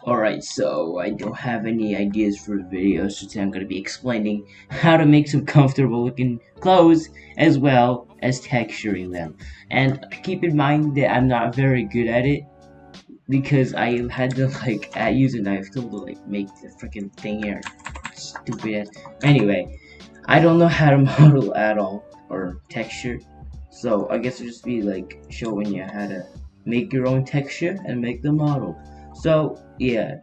Alright, so I don't have any ideas for the video, so today I'm going to be explaining how to make some comfortable looking clothes as well as texturing them. And keep in mind that I'm not very good at it because I had to use a knife tool to make the freaking thing here. Stupid ass. Anyway, I don't know how to model at all or texture, so I guess I'll just be showing you how to make your own texture and make the model. So yeah.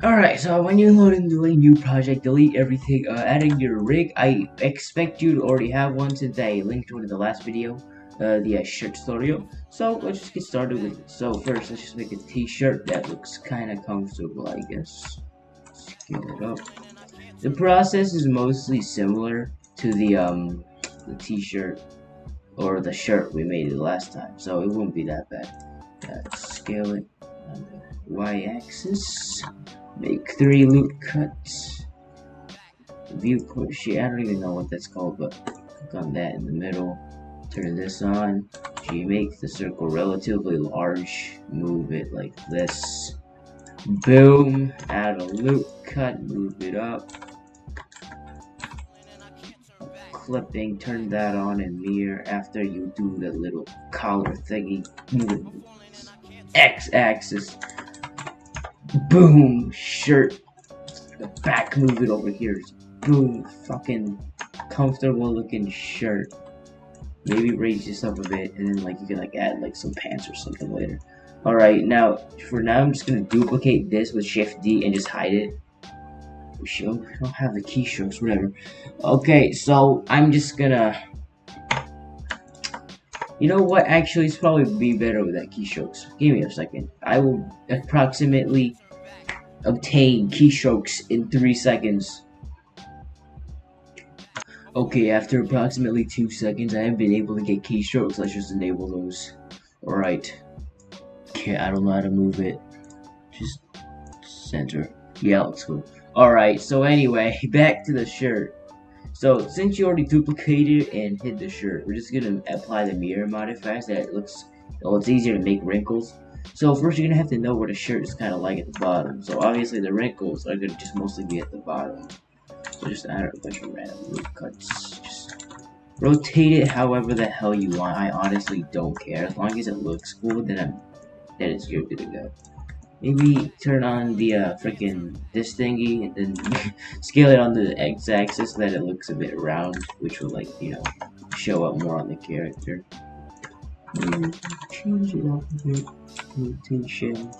Alright, so when you load into a new project, delete everything, adding your rig. I expect you to already have one since I linked one in the last video, the shirt tutorial. So let's just get started with it. So first, let's just make a t-shirt that looks kind of comfortable, I guess. Scale it up. The process is mostly similar to the t-shirt or the shirt we made it last time, so it won't be that bad. Scale it on the y-axis. Make 3 loop cuts. View crochet. I don't even know what that's called, but click on that in the middle. Turn this on. You make the circle relatively large. Move it like this. Boom. Add a loop cut. Move it up. Clipping. Turn that on and mirror after you do the little collar thingy. Move it. X-axis. Boom, shirt. The back, move it over here. Boom, fucking comfortable looking shirt. Maybe raise this up a bit, and then you can add some pants or something later. Alright, now for now I'm just gonna duplicate this with Shift D and just hide it. We don't have the keystrokes, whatever. Okay, so I'm just gonna. You know what? Actually, it's probably be better with that keystrokes. Give me a second. I will approximately obtain keystrokes in 3 seconds. Okay, after approximately 2 seconds, I have been able to get keystrokes. Let's just enable those. Alright. Okay, I don't know how to move it. Just center. Yeah, looks cool. Alright, so anyway, back to the shirt. So, since you already duplicated and hid the shirt, we're just gonna apply the mirror modifier so that it looks, it's easier to make wrinkles. So first you're gonna have to know what a shirt is kind of like at the bottom. So obviously the wrinkles are gonna just mostly be at the bottom. So just add a bunch of random loop cuts. Just rotate it however the hell you want. I honestly don't care. As long as it looks cool, then you're good to go. Maybe turn on the this thingy and then scale it on the x-axis so that it looks a bit round, which will show up more on the character. Change it up a bit. Rotation.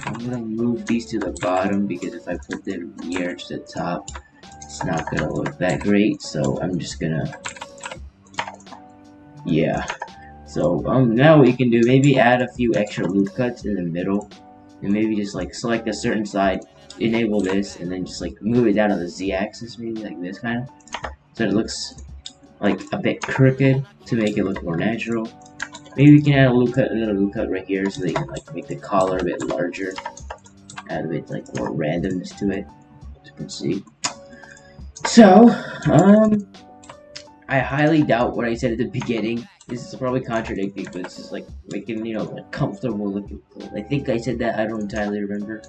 I'm gonna move these to the bottom because if I put them near to the top, it's not gonna look that great. So I'm just gonna, yeah. So now what you can do, maybe add a few extra loop cuts in the middle, and maybe just select a certain side, enable this, and then just move it down on the z-axis, maybe like this kind of, so it looks a bit crooked to make it look more natural. Maybe we can add another loop cut right here so that you can make the collar a bit larger, add a bit more randomness to it, as you can see. So, I highly doubt what I said at the beginning. This is probably contradicting, but it's just making comfortable looking clothes. I think I said that. I don't entirely remember.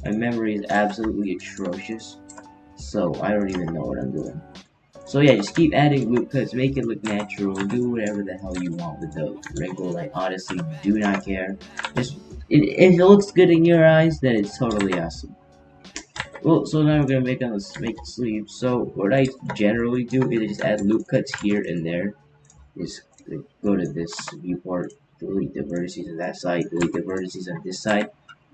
My memory is absolutely atrocious, so I don't even know what I'm doing. So yeah, just keep adding loop cuts, make it look natural, do whatever the hell you want with the wrinkle. I honestly do not care. Just if it looks good in your eyes, then it's totally awesome. Well, so now we're gonna make the sleeves. So what I generally do is just add loop cuts here and there. Just go to this viewport, delete the vertices on that side, delete the vertices on this side,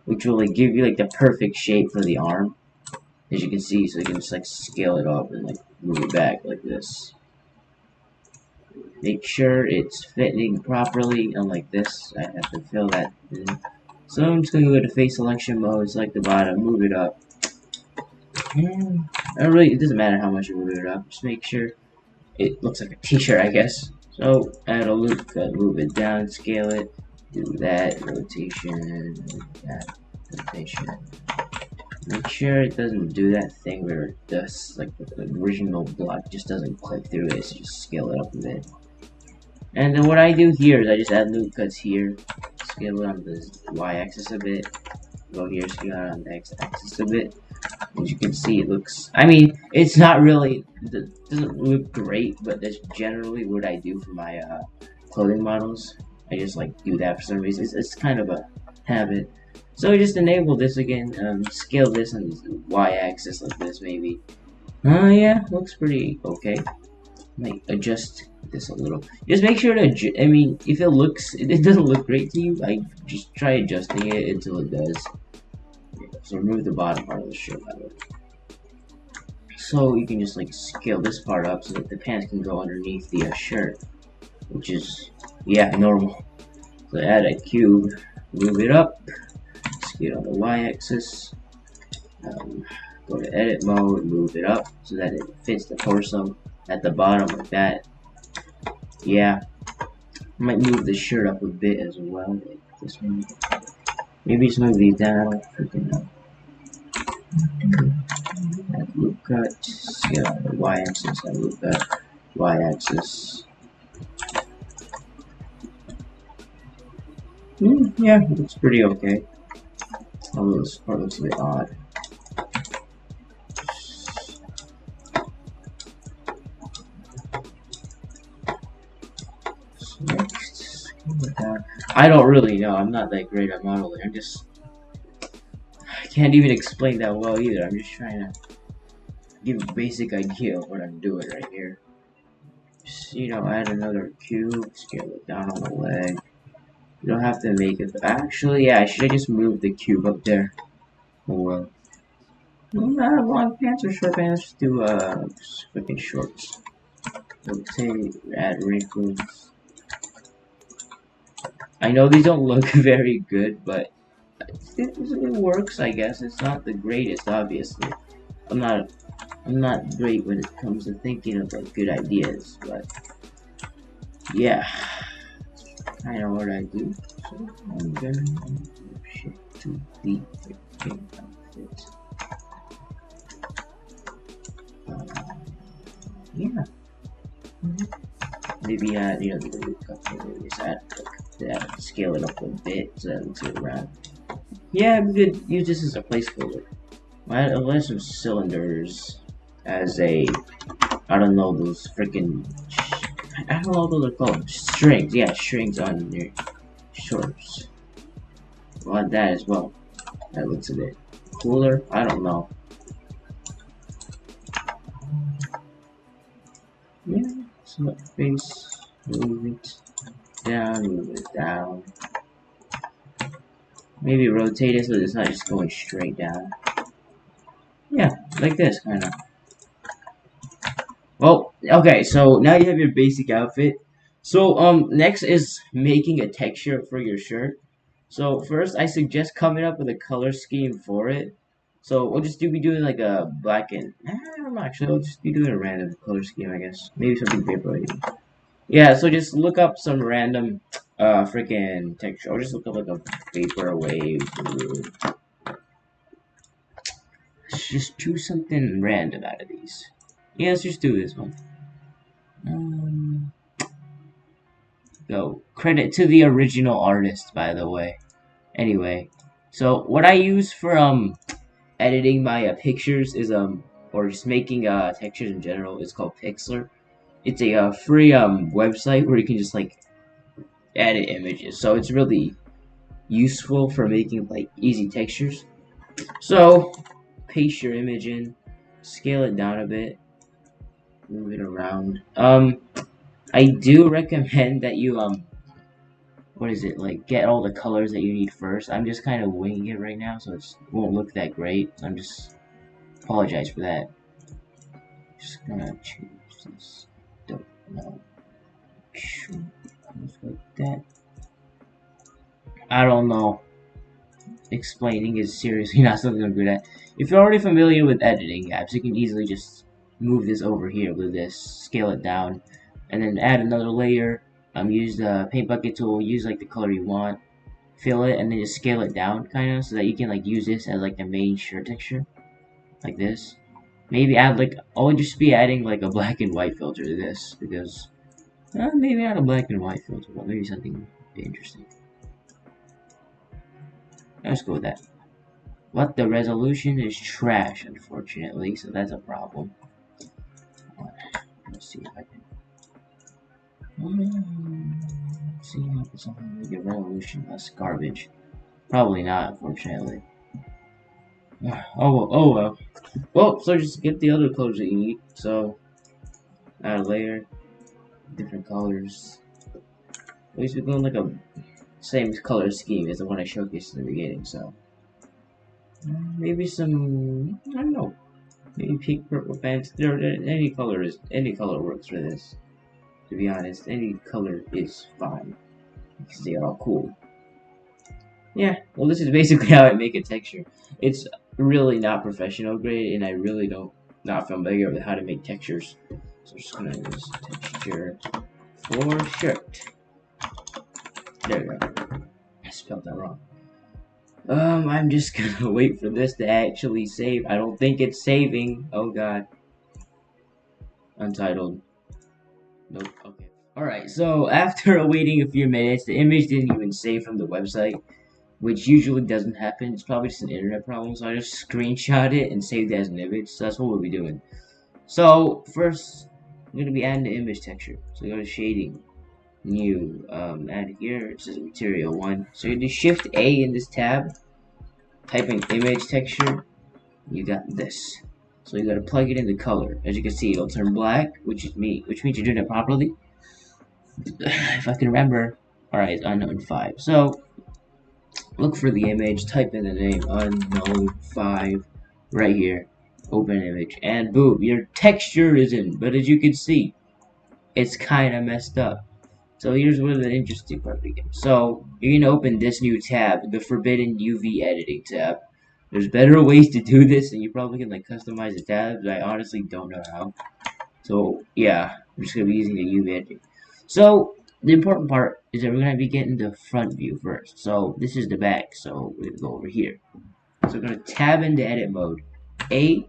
which will give you the perfect shape for the arm, as you can see. So you can just scale it up and move it back like this. Make sure it's fitting properly, unlike this. I have to fill that in. So I'm just gonna go to face selection mode, select the bottom, move it up. And it doesn't matter how much you move it up, just make sure it looks like a t-shirt, I guess. So add a loop cut, move it down, scale it, do that, rotation, that, rotation. Make sure it doesn't do that thing where it does, the original block just doesn't clip through it, so just scale it up a bit. And then what I do here is I just add loop cuts here, scale it on the y-axis a bit. Go here, scale it on the x-axis a bit. As you can see, it looks. I mean, it's not really. It doesn't look great, but that's generally what I do for my clothing models. I just like do that for some reason. It's kind of a habit. So we just enable this again. Scale this on the y-axis like this, maybe. Yeah, looks pretty okay. Might adjust this a little. Just make sure to. I mean, if it looks, it doesn't look great to you, I just try adjusting it until it does. So remove the bottom part of the shirt, by the way. So you can just like scale this part up so that the pants can go underneath the shirt, which is, yeah, normal. So add a cube, move it up, scale on the y-axis, go to edit mode, move it up so that it fits the torso at the bottom like that. Yeah, I might move the shirt up a bit as well, like this one. Maybe just move these down. Freaking up. Add loop cut, scale on the y-axis, add loop cut, y-axis. Yeah, looks pretty okay. Although this part looks a bit odd. So next, I don't really know. I'm not that great at modeling. I can't even explain that well either. I'm just trying to give a basic idea of what I'm doing right here. Just, add another cube, scale it down on the leg. You don't have to make it. Actually, yeah, I should have just moved the cube up there. Oh well. Not long pants or short pants. Just do freaking shorts. Rotate, add wrinkles. I know these don't look very good, but it works. I guess it's not the greatest, obviously. I'm not great when it comes to thinking of like good ideas, but yeah, kind of what I do. So I'm gonna shift to the freaking outfit. Yeah. Maybe add, the loop cut. Maybe just add, scale it up a bit so that it looks like round. Yeah, we could use this as a placeholder. I'll add some cylinders as a, I don't know, those freaking, I don't know what they're called. Strings, yeah, strings on your shorts. I'll add that as well. That looks a bit cooler. I don't know. Yeah, select face, move it down. Maybe rotate it so it's not just going straight down. Yeah, like this, kind of. Well, okay, so now you have your basic outfit. So, next is making a texture for your shirt. So, first, I suggest coming up with a color scheme for it. So, we'll just be doing like a black and... actually, I'll just be doing a random color scheme, I guess. Maybe something paper. Yeah, so just look up some random, freaking texture. Or just look up like a vaporwave blue. Let's just choose something random out of these. Yeah, let's just do this one. Go. Credit to the original artist, by the way. Anyway, so what I use for editing my pictures is or just making textures in general is called Pixlr. It's a free website where you can just like edit images. So it's really useful for making like easy textures. So paste your image in, scale it down a bit, move it around. I do recommend that you what is it, like get all the colors that you need first. I'm just kind of winging it right now, so it won't look that great. I'm just apologize for that. Just gonna change this. Don't know. Like that. I don't know. Explaining is seriously not something I'm good at. If you're already familiar with editing apps, you can easily just move this over here with this, scale it down, and then add another layer. Use the paint bucket tool, use like the color you want, fill it, and then just scale it down kind of so that you can like use this as like the main shirt texture, like this. Maybe add like, I'll just be adding like a black and white filter to this because maybe not a black and white filter, but maybe something interesting. Let's go with that. But the resolution is trash, unfortunately, so that's a problem. Let's see if I can. See if it's something like a resolution less garbage. Probably not, unfortunately. Oh well, oh well. Well, so just get the other colors that you need. So, add a layer, different colors. At least we're going like a same color scheme as the one I showcased in the beginning. So, maybe some, I don't know, maybe pink, purple, fancy. Any color works for this. To be honest, any color is fine because they are all cool. Yeah, well, this is basically how I make a texture. It's really not professional grade, and I really not familiar with how to make textures. So I'm just gonna use texture for shirt. There we go. I spelled that wrong. I'm just gonna wait for this to actually save. I don't think it's saving. Oh god. Untitled. Nope. Okay. Alright, so after waiting a few minutes, the image didn't even save from the website, which usually doesn't happen. It's probably just an internet problem, so I just screenshot it and saved it as an image. So that's what we'll be doing. So first, I'm gonna be adding the image texture. So go to shading, new, add here. It says material 1. So you do Shift A in this tab, type in image texture. You got this. So you gotta plug it in the color. As you can see, it'll turn black, which means you're doing it properly. If I can remember. Alright, it's unknown 5. So look for the image, type in the name unknown 5 right here, open image, and boom, your texture is in. But as you can see, it's kind of messed up. So here's where the interesting part begins. So you're gonna open this new tab, the forbidden UV editing tab. There's better ways to do this, and you probably can like customize the tabs. I honestly don't know how. So yeah, I'm just gonna be using the UV editing. So the important part is that we're gonna be getting the front view first. So this is the back. So we're gonna go over here. So we're gonna tab into edit mode. A,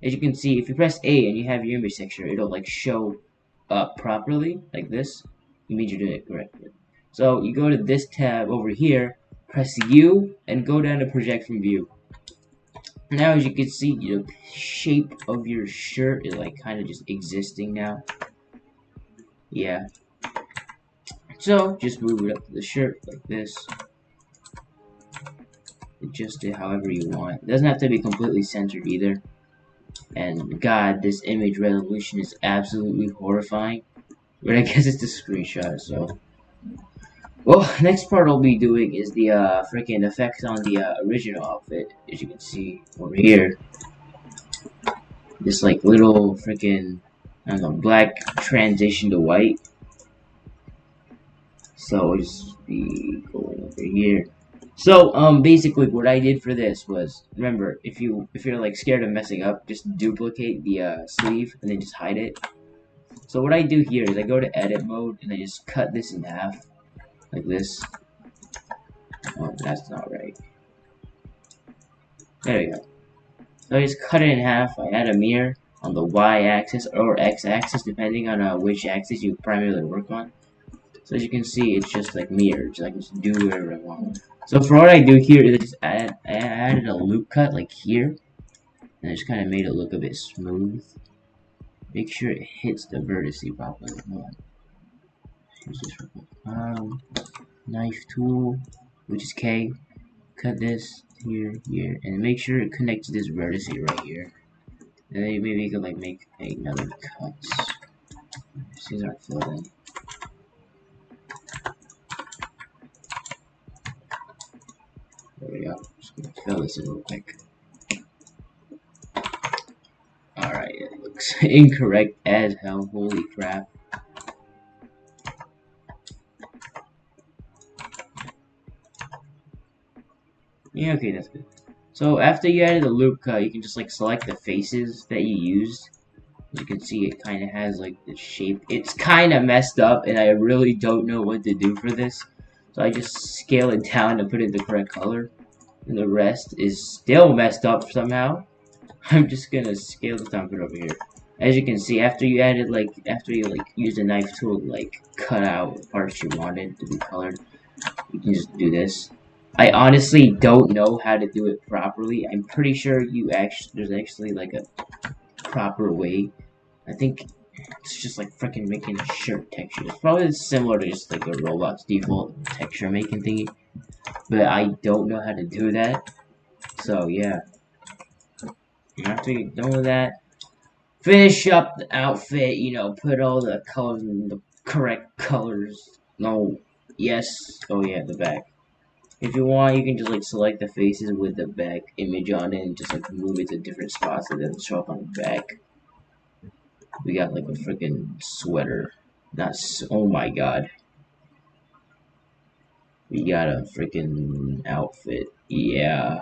as you can see, if you press A and you have your image texture, it'll like show up properly like this. It means you're doing it correctly. So you go to this tab over here, press U, and go down to project from view. Now as you can see, the shape of your shirt is like kind of just existing now. Yeah. So just move it up to the shirt like this. Adjust it however you want. It doesn't have to be completely centered either. And god, this image resolution is absolutely horrifying. But I guess it's a screenshot, so. Well, next part I'll be doing is the freaking effects on the original outfit. As you can see over here. This like little freaking, I don't know, black transition to white. So I'll just be going over here. So basically what I did for this was, remember, if you're like scared of messing up, just duplicate the sleeve and then just hide it. So what I do here is I go to edit mode and I just cut this in half like this. Oh, that's not right. There we go. So I just cut it in half. I add a mirror on the y-axis or x-axis depending on which axis you primarily work on. So as you can see, it's just like mirrored, so I can just do whatever I want. So for what I do here is I just added a loop cut like here, and I just kind of made it look a bit smooth. Make sure it hits the vertex properly. Hold on. Here's this real quick. Knife tool, which is K. Cut this here, here, and make sure it connects to this vertex right here. And then maybe you could like make another cut. These aren't filled in. There we go. Just gonna fill this in real quick. Alright, it looks incorrect as hell. Holy crap. Yeah, okay, that's good. So after you added the loop cut, you can just like select the faces that you used. As you can see, it kind of has like the shape. It's kind of messed up, and I really don't know what to do for this. So I just scale it down and put it the correct color. And the rest is still messed up somehow. I'm just gonna scale this down, put it over here. As you can see, after you use a knife tool to like cut out parts you wanted to be colored, you can just do this. I honestly don't know how to do it properly. I'm pretty sure there's actually like a proper way. I think it's just like freaking making a shirt texture. It's probably similar to just like a Roblox default texture making thingy, but I don't know how to do that. So yeah, after you're done with that, finish up the outfit. You know, put all the colors in the correct colors. No, yes. Oh yeah, the back. If you want, you can just like select the faces with the back image on it and just like move it to different spots and then show up on the back. We got like a freaking sweater. Oh my god. We got a freaking outfit. Yeah.